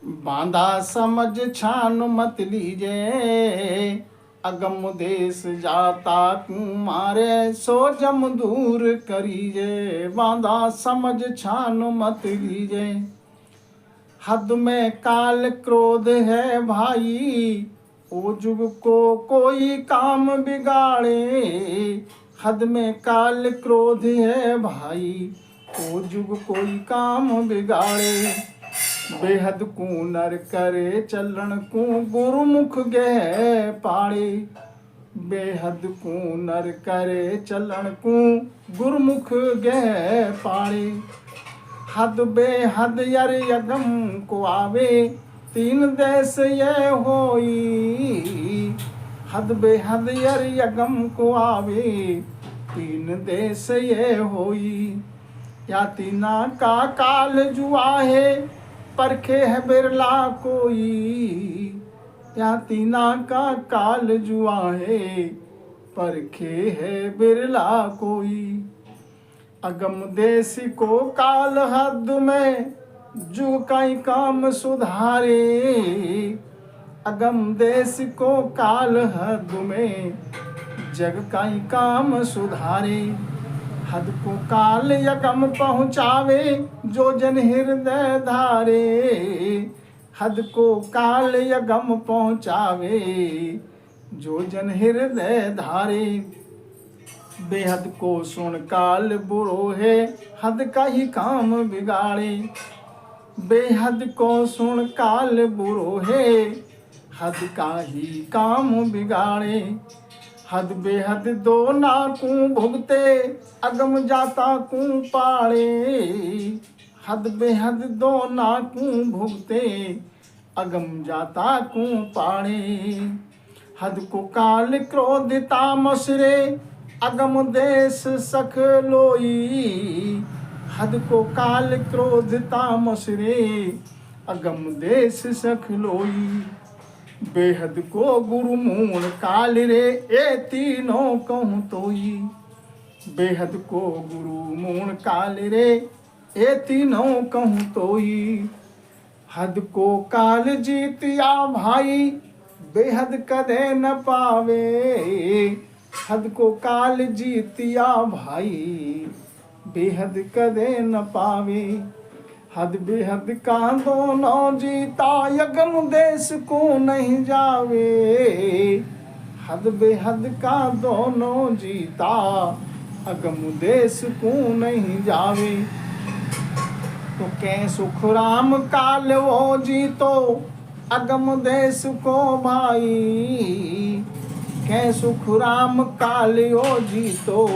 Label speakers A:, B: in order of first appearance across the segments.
A: बांधा समझ छान मत लीजे, अगम देश जाता कुमारे सो जम दूर करीजे। बांधा समझ छान मत लीजे, हद में काल क्रोध है भाई, ओ जुग को कोई काम बिगाड़े। हद में काल क्रोध है भाई, ओ जुग कोई काम बिगाड़े। बेहद को नर करे चलन को गुरुमुख गह पाड़े। बेहद को नर करे चलन को गुरुमुख गह पाड़े। हद बेहद यर यगम को आवे, तीन देश ये होई। हद बेहद यर यगम को आवे, तीन देश ये होई। या तीना का काल जुआ है, परखे है बिरला कोई। या तीना का काल जुआ है, परखे है बिरला कोई। अगम देश को काल हद में, जो कई काम सुधारे। अगम देश को काल हद में, जग कई काम सुधारे। हद को काल यगम पहुँचावे, जो जन हृदय धारे। हद को काल यगम पहुँचावे, जो जन हृदय धारे। बेहद को सुन काल बुरो है, हद का ही काम बिगाड़े। बेहद को सुन काल बुरो है, हद का ही काम बिगाड़े। हद बेहद दो नाकू भुगते, अगम जाता कू पाड़े। हद बेहद दो नाकू भुगते, अगम जाता कू पाड़े। हद को काल क्रोधता मसरे, अगम देश सख लोई। हद को काल क्रोधता मसरे, अगम देश सख लोई। बेहद को गुरु मूण काल रे, ए तीनों कहूँ तोई। बेहद को गुरु मूण काल रे, ए तीनों कहूँ तोई। हद को काल जीतिया भाई, बेहद कदे न पावे। हद को काल जीतिया भाई, बेहद कदे न पावे। हद बेहद का दोनों जीता, यगम देश को नहीं जावे। हद बेहद का दोनों जीता, अगम देश को नहीं जावे। तो कै सुख राम काल वो जीतो, अगम देश को भाई। कै सुख राम काल वो जीतो,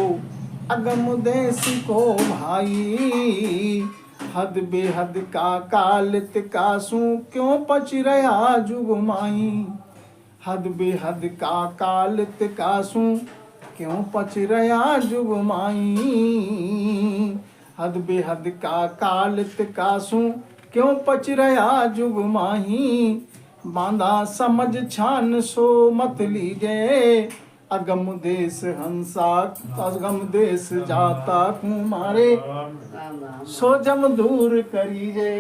A: अगम देश को भाई। हद बेहद का काल तिकासू, क्यों पच रहा जुगमाई। हद बेहद का काल तिकासू, क्यों पच रहा जुगमाई। हद बेहद का काल तिकासू, क्यों पच रहा जुगमाही। बांधा समझ छान सो मत लीजे, अगम देश हंसा अगम देश जाता कुमारे सो जम दूर करीजे।